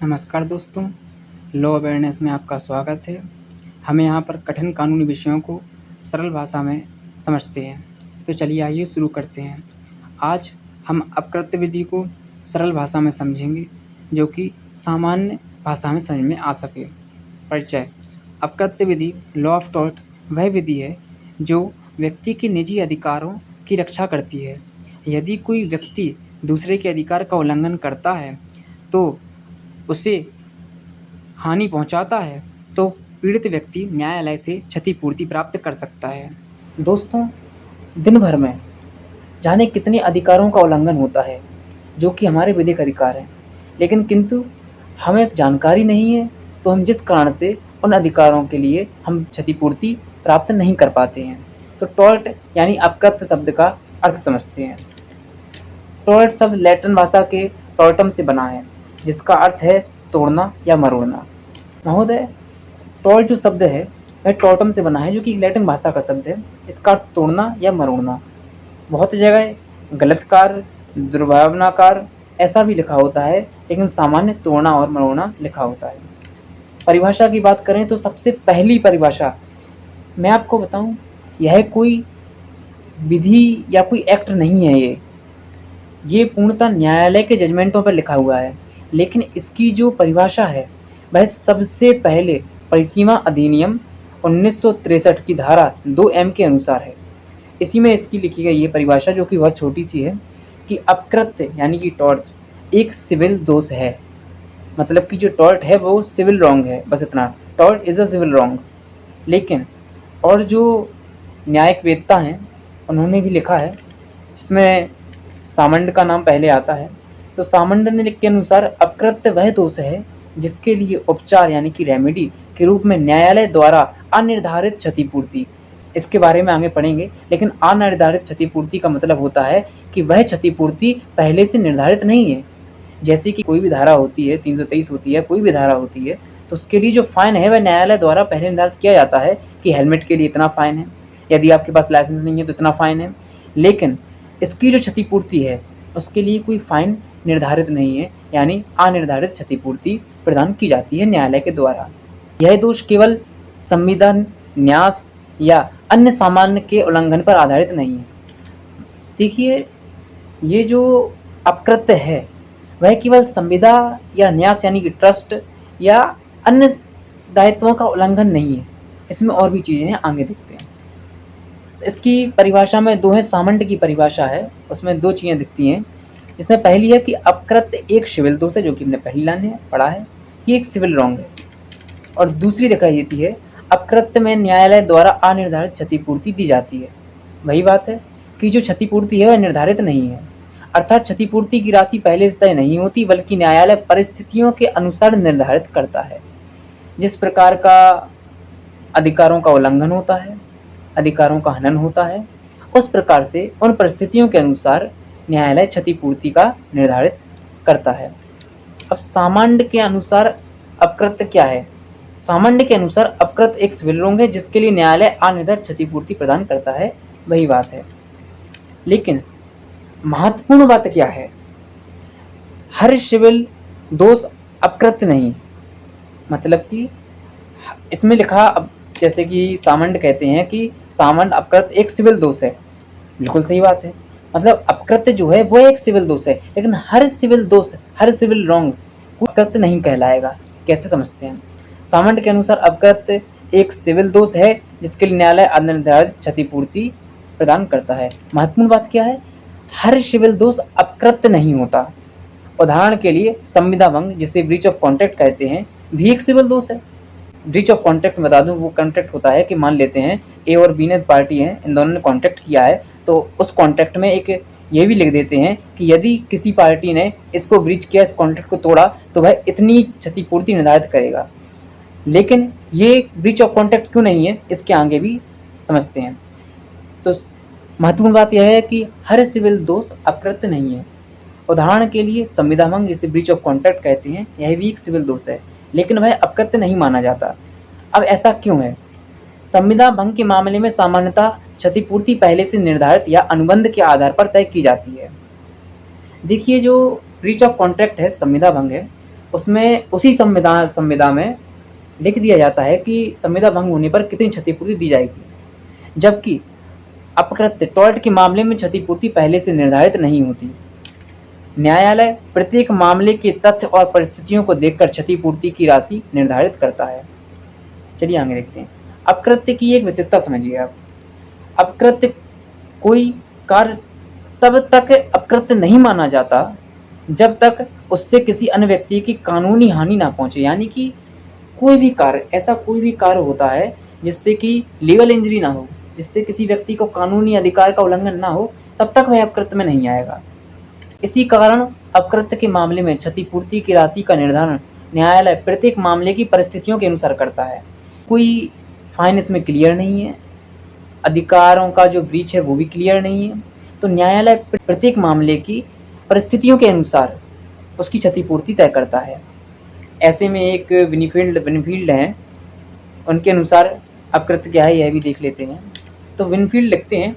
नमस्कार दोस्तों, law awareness में आपका स्वागत है। हम यहाँ पर कठिन कानूनी विषयों को सरल भाषा में समझते हैं। तो चलिए आइए शुरू करते हैं। आज हम अपकृत्य विधि को सरल भाषा में समझेंगे, जो कि सामान्य भाषा में समझ में आ सके। परिचय। अपकृत्य विधि लॉ ऑफ टॉर्ट वह विधि है जो व्यक्ति के निजी अधिकारों की रक्षा करती है। यदि कोई व्यक्ति दूसरे के अधिकार का उल्लंघन करता है तो उसे हानि पहुंचाता है तो पीड़ित व्यक्ति न्यायालय से क्षतिपूर्ति प्राप्त कर सकता है। दोस्तों, दिन भर में जाने कितने अधिकारों का उल्लंघन होता है जो कि हमारे विधिक अधिकार हैं, लेकिन किंतु हमें जानकारी नहीं है, तो हम जिस कारण से उन अधिकारों के लिए हम क्षतिपूर्ति प्राप्त नहीं कर पाते हैं। तो टॉर्ट यानी अपकृत्य शब्द का अर्थ समझते हैं। टॉर्ट शब्द लैटिन भाषा के टॉर्टम से बना है, जिसका अर्थ है तोड़ना या मरोड़ना। महोदय, टॉर्ट जो शब्द है वह टॉर्टम से बना है, जो कि लैटिन भाषा का शब्द है। इसका अर्थ तोड़ना या मरोड़ना। बहुत जगह गलत कार्य, दुर्भावनाकार ऐसा भी लिखा होता है, लेकिन सामान्य तोड़ना और मरोड़ना लिखा होता है। परिभाषा की बात करें तो सबसे पहली परिभाषा मैं आपको बताऊं, यह कोई विधि या कोई एक्ट नहीं है। ये पूर्णतः न्यायालय के जजमेंटों पर लिखा हुआ है, लेकिन इसकी जो परिभाषा है वह सबसे पहले परिसीमा अधिनियम 1963 की धारा 2M के अनुसार है। इसी में इसकी लिखी गई ये परिभाषा, जो कि बहुत छोटी सी है, कि अपकृत्य यानी कि टॉर्ट एक सिविल दोष है। मतलब कि जो टॉर्ट है वो सिविल रॉन्ग है, बस इतना। Tort is a civil wrong. लेकिन और जो न्यायिक हैं उन्होंने भी लिखा है, जिसमें सामंड का नाम पहले आता है। तो सामंड ने लिख के अनुसार अपकृत्य वह दोष है जिसके लिए उपचार यानी कि रेमेडी के रूप में न्यायालय द्वारा अनिर्धारित क्षतिपूर्ति, इसके बारे में आगे पढ़ेंगे। लेकिन अनिर्धारित क्षतिपूर्ति का मतलब होता है कि वह क्षतिपूर्ति पहले से निर्धारित नहीं है। जैसे कि कोई भी धारा होती है, 323 होती है, कोई भी धारा होती है, तो उसके लिए जो फाइन है वह न्यायालय द्वारा पहले निर्धारित किया जाता है कि हेलमेट के लिए इतना फाइन है, यदि आपके पास लाइसेंस नहीं है तो इतना फाइन है। लेकिन इसकी जो क्षतिपूर्ति है उसके लिए कोई फाइन निर्धारित नहीं है, यानी अनिर्धारित क्षतिपूर्ति प्रदान की जाती है न्यायालय के द्वारा। यह दोष केवल संविधान, न्यास या अन्य सामान्य के उल्लंघन पर आधारित नहीं है। देखिए, ये जो अपकृत्य है वह केवल संविदा या न्यास यानी कि ट्रस्ट या अन्य दायित्वों का उल्लंघन नहीं है, इसमें और भी चीज़ें हैं, आगे देखते हैं। इसकी परिभाषा में दो है, सामंड की परिभाषा है, उसमें दो चीज़ें दिखती हैं। इसमें पहली है कि अपकृत्य एक सिविल दोष है, जो कि हमने पहली लाइन है पढ़ा है कि एक सिविल रॉन्ग है। और दूसरी दिखाई देती है अपकृत्य में न्यायालय द्वारा अनिर्धारित क्षतिपूर्ति दी जाती है। वही बात है कि जो क्षतिपूर्ति है वह निर्धारित नहीं है, अर्थात क्षतिपूर्ति की राशि पहले से तय नहीं होती, बल्कि न्यायालय परिस्थितियों के अनुसार निर्धारित करता है। जिस प्रकार का अधिकारों का उल्लंघन होता है, अधिकारों का हनन होता है, उस प्रकार से उन परिस्थितियों के अनुसार न्यायालय क्षतिपूर्ति का निर्धारित करता है। अब सामान्य के अनुसार अपकृत्य क्या है? सामान्य के अनुसार अपकृत्य एक सिविल रॉन्ग है जिसके लिए न्यायालय अनिर्धारित क्षतिपूर्ति प्रदान करता है, वही बात है। लेकिन महत्वपूर्ण बात क्या है? हर सिविल दोष अपकृत्य नहीं। मतलब कि इसमें लिखा, अब जैसे कि सामंड कहते हैं कि सामंड अपकृत्य एक सिविल दोष है, बिल्कुल सही बात है। मतलब अपकृत्य जो है वो एक सिविल दोष है, लेकिन हर सिविल दोष, हर सिविल रॉन्ग अपकृत्य नहीं कहलाएगा। कैसे समझते हैं? सामंड के अनुसार अपकृत्य एक सिविल दोष है जिसके लिए न्यायालय अनिर्धारित क्षतिपूर्ति प्रदान करता है। महत्वपूर्ण बात क्या है? हर सिविल दोष अपकृत्य नहीं होता। उदाहरण के लिए संविदा भंग, जिसे ब्रीच ऑफ कॉन्ट्रैक्ट कहते हैं, भी एक सिविल दोष है। ब्रीच ऑफ कॉन्ट्रैक्ट बता दूं, वो कॉन्ट्रैक्ट होता है कि मान लेते हैं ए और बी ने पार्टी हैं, इन दोनों ने कॉन्ट्रैक्ट किया है, तो उस कॉन्ट्रैक्ट में एक ये भी लिख देते हैं कि यदि किसी पार्टी ने इसको ब्रीच किया, इस कॉन्ट्रैक्ट को तोड़ा, तो वह इतनी क्षतिपूर्ति निर्धारित करेगा। लेकिन ये ब्रीच ऑफ कॉन्ट्रैक्ट क्यों नहीं है, इसके आगे भी समझते हैं। तो महत्वपूर्ण बात यह है कि हर सिविल दोष अपकृत्य नहीं है। उदाहरण के लिए संविदा भंग, जिसे ब्रीच ऑफ कॉन्ट्रैक्ट कहते हैं, यह भी एक सिविल दोष है, लेकिन वह अपकृत्य नहीं माना जाता। अब ऐसा क्यों है? संविदा भंग के मामले में सामान्यतः क्षतिपूर्ति पहले से निर्धारित या अनुबंध के आधार पर तय की जाती है। देखिए, जो ब्रीच ऑफ कॉन्ट्रैक्ट है, संविदा भंग है, उसमें उसी संविदा में लिख दिया जाता है कि संविदा भंग होने पर कितनी क्षतिपूर्ति दी जाएगी, जबकि अपकृत्य टॉर्ट के मामले में क्षतिपूर्ति पहले से निर्धारित नहीं होती। न्यायालय प्रत्येक मामले के तथ्य और परिस्थितियों को देखकर क्षतिपूर्ति की राशि निर्धारित करता है। चलिए आगे देखते हैं। अपकृत्य की एक विशेषता समझिए आप। अपकृत्य कोई कार्य तब तक अपकृत्य नहीं माना जाता जब तक उससे किसी अन्य व्यक्ति की कानूनी हानि ना पहुंचे। यानी कि कोई भी कार्य, ऐसा कोई भी कार्य होता है जिससे कि लीगल इंजरी ना हो, जिससे किसी व्यक्ति को कानूनी अधिकार का उल्लंघन ना हो, तब तक वह अपकृत्य में नहीं आएगा। इसी कारण अपकृत्य के मामले में क्षतिपूर्ति की राशि का निर्धारण न्यायालय प्रत्येक मामले की परिस्थितियों के अनुसार करता है। कोई फाइन इसमें क्लियर नहीं है, अधिकारों का जो ब्रीच है वो भी क्लियर नहीं है, तो न्यायालय प्रत्येक मामले की परिस्थितियों के अनुसार उसकी क्षतिपूर्ति तय करता है। ऐसे में एक विनफील्ड हैं, उनके अनुसार अपकृत्य क्या है यह भी देख लेते हैं। तो विनफील्ड लिखते हैं,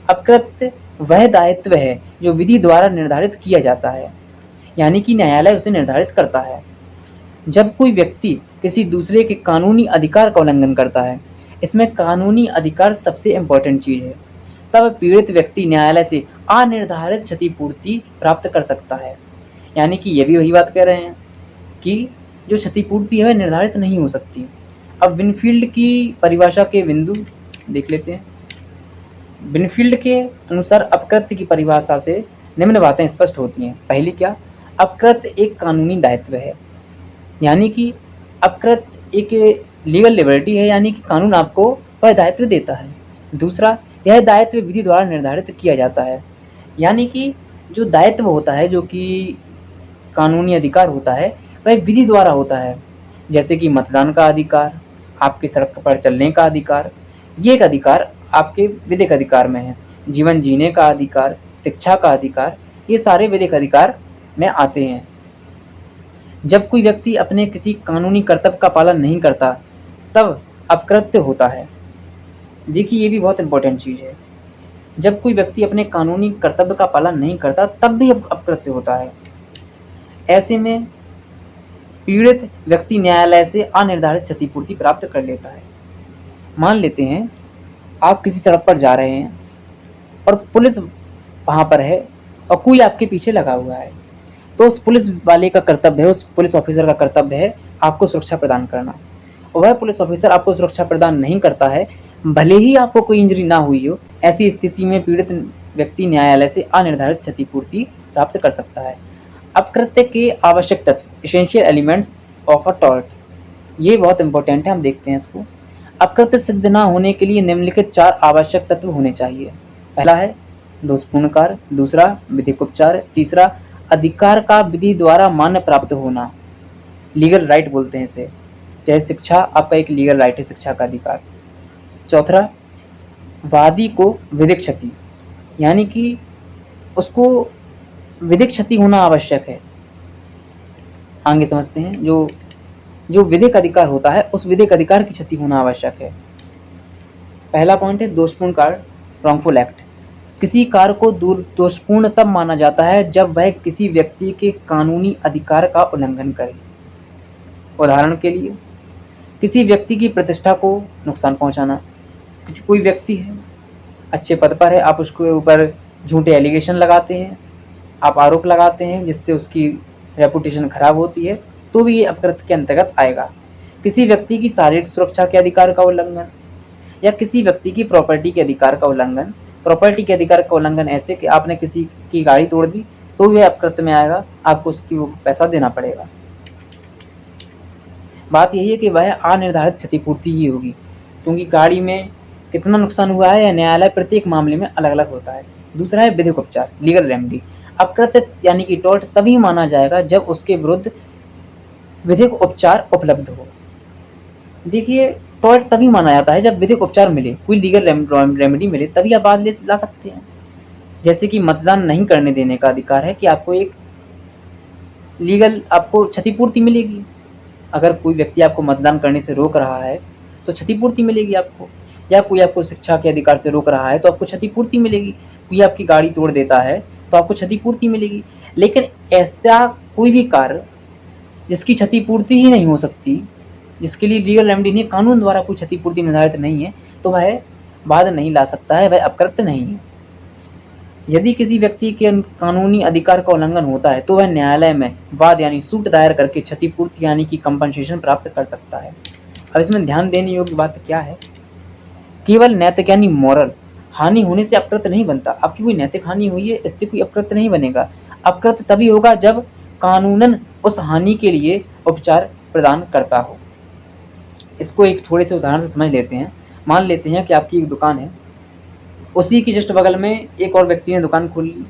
अपकृत्य वह दायित्व है जो विधि द्वारा निर्धारित किया जाता है, यानी कि न्यायालय उसे निर्धारित करता है। जब कोई व्यक्ति किसी दूसरे के कानूनी अधिकार का उल्लंघन करता है, इसमें कानूनी अधिकार सबसे इम्पोर्टेंट चीज़ है, तब पीड़ित व्यक्ति न्यायालय से अनिर्धारित क्षतिपूर्ति प्राप्त कर सकता है। यानी कि ये भी वही बात कह रहे हैं कि जो क्षतिपूर्ति है वह निर्धारित नहीं हो सकती। अब विनफील्ड की परिभाषा के बिंदु देख लेते हैं। विनफील्ड के अनुसार अपकृत्य की परिभाषा से निम्न बातें स्पष्ट होती हैं। पहली क्या, अपकृत्य एक कानूनी दायित्व है, यानी कि अपकृत्य एक लीगल लिबर्टी है, यानी कि कानून आपको वह दायित्व देता है। दूसरा, यह दायित्व विधि द्वारा निर्धारित किया जाता है, यानी कि जो दायित्व होता है, जो कि कानूनी अधिकार होता है, वह विधि द्वारा होता है। जैसे कि मतदान का अधिकार, आपके सड़क पर चलने का अधिकार, ये एक अधिकार आपके विधिक अधिकार में है। जीवन जीने का अधिकार, शिक्षा का अधिकार, ये सारे विधिक अधिकार में आते हैं। जब कोई व्यक्ति अपने किसी कानूनी कर्तव्य का पालन नहीं करता, तब अपकृत्य होता है। देखिए, ये भी बहुत इंपॉर्टेंट चीज़ है। जब कोई व्यक्ति अपने कानूनी कर्तव्य का पालन नहीं करता, तब भी अपकृत्य होता है। ऐसे में पीड़ित व्यक्ति न्यायालय से अनिर्धारित क्षतिपूर्ति प्राप्त कर लेता है। मान लेते हैं आप किसी सड़क पर जा रहे हैं और पुलिस वहाँ पर है और कोई आपके पीछे लगा हुआ है, तो उस पुलिस वाले का कर्तव्य है, उस पुलिस ऑफिसर का कर्तव्य है आपको सुरक्षा प्रदान करना। और वह पुलिस ऑफिसर आपको सुरक्षा प्रदान नहीं करता है, भले ही आपको कोई इंजरी ना हुई हो। ऐसी स्थिति में पीड़ित व्यक्ति न्यायालय से अनिर्धारित क्षतिपूर्ति प्राप्त कर सकता है। अपकृत्य के आवश्यक तत्व, essential elements of a tort, ये बहुत इंपॉर्टेंट है, हम देखते हैं इसको। अपकृत्य सिद्ध न होने के लिए निम्नलिखित 4 आवश्यक तत्व होने चाहिए। पहला है दोषपूर्ण कार्य, दूसरा विधिक उपचार, तीसरा अधिकार का विधि द्वारा मान्य प्राप्त होना, लीगल राइट बोलते हैं इसे, चाहे शिक्षा आपका एक लीगल राइट है, शिक्षा का अधिकार। चौथा, वादी को विधिक क्षति, यानी कि उसको विधिक क्षति होना आवश्यक है। आगे समझते हैं, जो विधिक अधिकार होता है उस विधिक अधिकार की क्षति होना आवश्यक है। पहला पॉइंट है दोषपूर्ण कार्य, रॉन्गफुल एक्ट। किसी कार्य को दोषपूर्ण तब माना जाता है जब वह किसी व्यक्ति के कानूनी अधिकार का उल्लंघन करे। उदाहरण के लिए, किसी व्यक्ति की प्रतिष्ठा को नुकसान पहुंचाना। कोई व्यक्ति है, अच्छे पद पर है, आप उसके ऊपर झूठे एलिगेशन लगाते हैं, आप आरोप लगाते हैं जिससे उसकी रेपुटेशन खराब होती है, तो भी ये अपकृत्य के अंतर्गत आएगा। किसी व्यक्ति की शारीरिक सुरक्षा के अधिकार का उल्लंघन या किसी व्यक्ति की प्रॉपर्टी के अधिकार का उल्लंघन। प्रॉपर्टी के अधिकार का उल्लंघन ऐसे कि आपने किसी की गाड़ी तोड़ दी तो वह अपकृत्य में आएगा, आपको उसकी वो पैसा देना पड़ेगा। बात यही है कि वह अनिर्धारित क्षतिपूर्ति ही होगी, क्योंकि गाड़ी में कितना नुकसान हुआ है यह न्यायालय प्रत्येक मामले में अलग अलग होता है। दूसरा है विधिक उपचार, लीगल रेमेडी। अपकृत्य यानी कि टॉर्ट तभी माना जाएगा जब उसके विरुद्ध विधिक उपचार उपलब्ध हो। देखिए, टॉर्ट तभी माना जाता है जब विधिक उपचार मिले, कोई लीगल रेमेडी मिले, तभी आप बात ला सकते हैं। जैसे कि मतदान नहीं करने देने का अधिकार है कि आपको एक लीगल आपको क्षतिपूर्ति मिलेगी। अगर कोई व्यक्ति आपको मतदान करने से रोक रहा है तो क्षतिपूर्ति मिलेगी आपको, या कोई आपको शिक्षा के अधिकार से रोक रहा है तो आपको क्षतिपूर्ति मिलेगी। कोई आपकी गाड़ी तोड़ देता है तो आपको क्षतिपूर्ति मिलेगी। लेकिन ऐसा कोई भी कार्य जिसकी क्षतिपूर्ति ही नहीं हो सकती, जिसके लिए लीगल रेमेडी नहीं, कानून द्वारा कोई क्षतिपूर्ति निर्धारित नहीं है, तो वह वाद नहीं ला सकता है, वह अपकृत्य नहीं है। यदि किसी व्यक्ति के कानूनी अधिकार का उल्लंघन होता है तो वह न्यायालय में वाद यानी सूट दायर करके क्षतिपूर्ति यानी कि कंपनसेशन प्राप्त कर सकता है। अब इसमें ध्यान देने योग्य बात क्या है, केवल नैतिक यानी मॉरल हानि होने से अपकृत्य नहीं बनता। आपकी कोई नैतिक हानि हुई है, इससे कोई अपकृत्य नहीं बनेगा। अपकृत्य तभी होगा जब कानूनन उस हानि के लिए उपचार प्रदान करता हो। इसको एक थोड़े से उदाहरण से समझ लेते हैं। मान लेते हैं कि आपकी एक दुकान है, उसी की जस्ट बगल में एक और व्यक्ति ने दुकान खोल ली।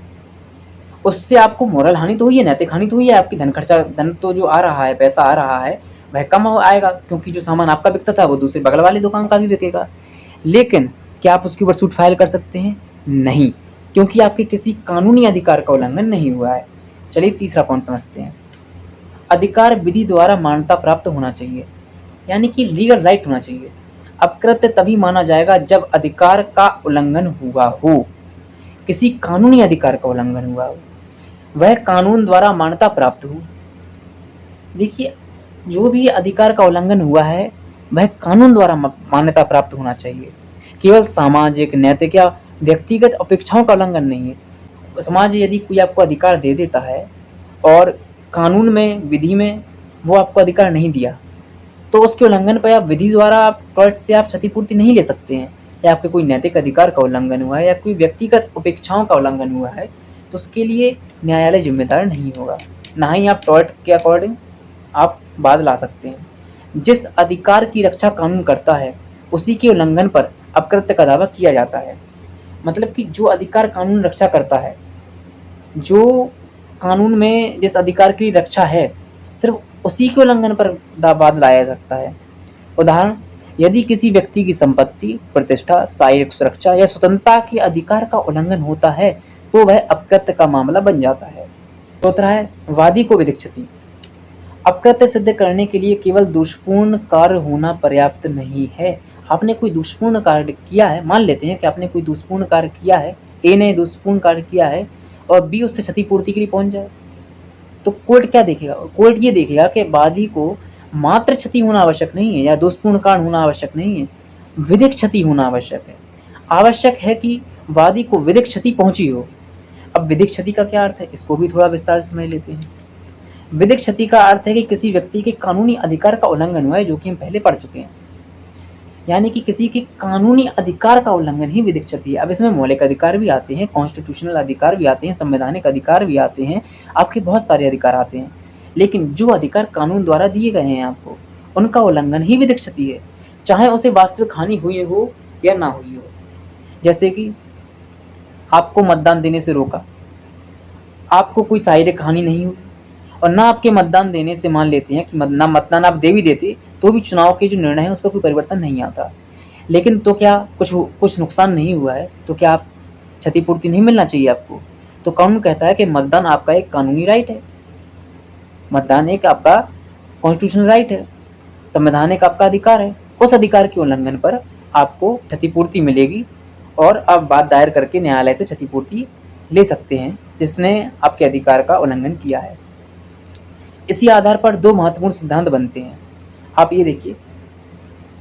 उससे आपको मोरल हानि तो हुई है, नैतिक हानि तो हुई है। आपकी धन तो जो आ रहा है, पैसा आ रहा है, वह कम आएगा, क्योंकि जो सामान आपका बिकता था वो दूसरे बगल वाली दुकान का भी बिकेगा। लेकिन क्या आप उसके ऊपर सूट फाइल कर सकते हैं? नहीं, क्योंकि आपके किसी कानूनी अधिकार का उल्लंघन नहीं हुआ है। चलिए तीसरा पॉइंट समझते हैं। अधिकार विधि द्वारा मान्यता प्राप्त होना चाहिए, यानी कि लीगल राइट होना चाहिए। अपकृत्य तभी माना जाएगा जब अधिकार का उल्लंघन हुआ हो, किसी कानूनी अधिकार का उल्लंघन हुआ हो, वह कानून द्वारा मान्यता प्राप्त हो। देखिए, जो भी अधिकार का उल्लंघन हुआ है वह कानून द्वारा मान्यता प्राप्त होना चाहिए। केवल सामाजिक, नैतिक या व्यक्तिगत अपेक्षाओं का उल्लंघन नहीं है। समाज यदि कोई आपको अधिकार दे देता है और कानून में, विधि में वो आपको अधिकार नहीं दिया, तो उसके उल्लंघन पर आप विधि द्वारा आप कोर्ट से आप क्षतिपूर्ति नहीं ले सकते हैं। या आपके कोई नैतिक अधिकार का उल्लंघन हुआ है या कोई व्यक्तिगत अपेक्षाओं का उल्लंघन हुआ है, तो उसके लिए न्यायालय जिम्मेदार नहीं होगा। ना ही आप टॉर्ट के अकॉर्डिंग आप वाद ला सकते हैं। जिस अधिकार की रक्षा कानून करता है उसी के उल्लंघन पर अपकृत्य का दावा किया जाता है। मतलब कि जो अधिकार कानून रक्षा करता है, जो कानून में जिस अधिकार की रक्षा है, सिर्फ उसी के उल्लंघन पर वाद लाया जा सकता है। उदाहरण, यदि किसी व्यक्ति की संपत्ति, प्रतिष्ठा, शारीरिक सुरक्षा या स्वतंत्रता के अधिकार का उल्लंघन होता है तो वह अपकृत्य का मामला बन जाता है। चौथा है वादी को विधिक क्षति। अपकृत्य सिद्ध करने के लिए केवल दोषपूर्ण कार्य होना पर्याप्त नहीं है। आपने कोई दोषपूर्ण कार्य किया है, मान लेते हैं कि आपने कोई दोषपूर्ण कार्य किया है, ए ने दोषपूर्ण कार्य किया है और बी उससे क्षतिपूर्ति के लिए पहुंच जाए, तो कोर्ट क्या देखेगा? कोर्ट ये देखेगा कि वादी को मात्र क्षति होना आवश्यक नहीं है या दोषपूर्ण कारण होना आवश्यक नहीं है, विधिक क्षति होना आवश्यक है। आवश्यक है कि वादी को विधिक क्षति पहुंची हो। अब विधिक क्षति का क्या अर्थ है, इसको भी थोड़ा विस्तार से समझ लेते हैं। विधिक क्षति का अर्थ है कि किसी व्यक्ति के कानूनी अधिकार का उल्लंघन हुआ है, जो कि हम पहले पढ़ चुके हैं। यानी कि किसी के कानूनी अधिकार का उल्लंघन ही विधिक क्षति है। अब इसमें मौलिक अधिकार भी आते हैं, कॉन्स्टिट्यूशनल अधिकार भी आते हैं, संवैधानिक अधिकार भी आते हैं, आपके बहुत सारे अधिकार आते हैं। लेकिन जो अधिकार कानून द्वारा दिए गए हैं आपको, उनका उल्लंघन ही विधिक क्षति है, चाहे उसे वास्तविक हानि हुई हो या ना हुई हो। जैसे कि आपको मतदान देने से रोका, आपको कोई शारीरिक हानि नहीं हुई और ना आपके मतदान देने से, मान लेते हैं कि ना मतदान आप दे भी देते तो भी चुनाव के जो निर्णय है उस पर कोई परिवर्तन नहीं आता, लेकिन तो क्या कुछ नुकसान नहीं हुआ है, तो क्या आप क्षतिपूर्ति नहीं मिलना चाहिए आपको? तो कानून कहता है कि मतदान आपका एक कानूनी राइट है, मतदान एक आपका कॉन्स्टिट्यूशनल राइट है, संवैधानिक आपका अधिकार है। उस अधिकार के उल्लंघन पर आपको क्षतिपूर्ति मिलेगी और आप बात दायर करके न्यायालय से क्षतिपूर्ति ले सकते हैं जिसने आपके अधिकार का उल्लंघन किया है। इसी आधार पर दो महत्वपूर्ण सिद्धांत बनते हैं। आप ये देखिए,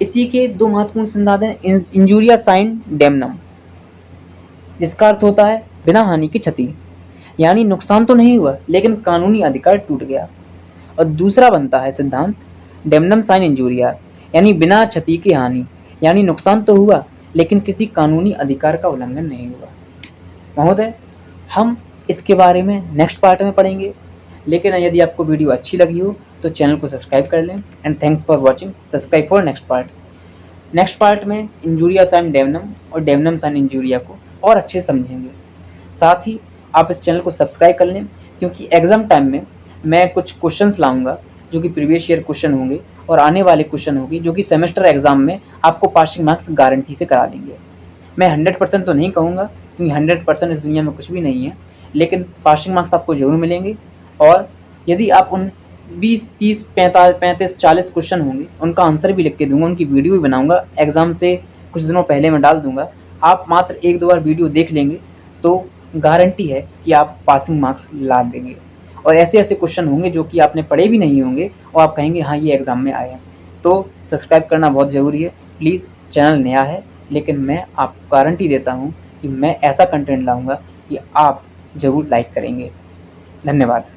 इसी के दो महत्वपूर्ण सिद्धांत हैं इंजूरिया साइन डेमनम, जिसका अर्थ होता है बिना हानि की क्षति, यानी नुकसान तो नहीं हुआ लेकिन कानूनी अधिकार टूट गया। और दूसरा बनता है सिद्धांत डेमनम साइन इंजूरिया, यानी बिना क्षति की हानि, यानी नुकसान तो हुआ लेकिन किसी कानूनी अधिकार का उल्लंघन नहीं हुआ। महोदय, हम इसके बारे में नेक्स्ट पार्ट में पढ़ेंगे, लेकिन यदि आपको वीडियो अच्छी लगी हो तो चैनल को सब्सक्राइब कर लें। And thanks for watching, subscribe for next part. Next part में इंजूरिया साइन डेमनम और डेमनम साइन इंजूरिया को और अच्छे से समझेंगे। साथ ही आप इस चैनल को सब्सक्राइब कर लें, क्योंकि एग्ज़ाम टाइम में मैं कुछ क्वेश्चंस लाऊंगा जो कि प्रीवियस ईयर क्वेश्चन होंगे और आने वाले क्वेश्चन होंगे जो कि सेमेस्टर एग्ज़ाम में आपको पासिंग मार्क्स गारंटी से करा देंगे। मैं 100% तो नहीं कहूँगा, क्योंकि 100% इस दुनिया में कुछ भी नहीं है, लेकिन पासिंग मार्क्स आपको ज़रूर मिलेंगे। और यदि आप उन 20, 30, 35, 40 क्वेश्चन होंगे उनका आंसर भी लिख के दूंगा, उनकी वीडियो भी बनाऊंगा, एग्ज़ाम से कुछ दिनों पहले मैं डाल दूंगा। आप मात्र 1-2 बार वीडियो देख लेंगे तो गारंटी है कि आप पासिंग मार्क्स ला देंगे। और ऐसे ऐसे क्वेश्चन होंगे जो कि आपने पढ़े भी नहीं होंगे और आप कहेंगे हाँ ये एग्ज़ाम में आए हैं। तो सब्सक्राइब करना बहुत ज़रूरी है। प्लीज़, चैनल नया है लेकिन मैं आपको गारंटी देता हूँ कि मैं ऐसा कंटेंट लाऊँगा कि आप ज़रूर लाइक करेंगे। धन्यवाद।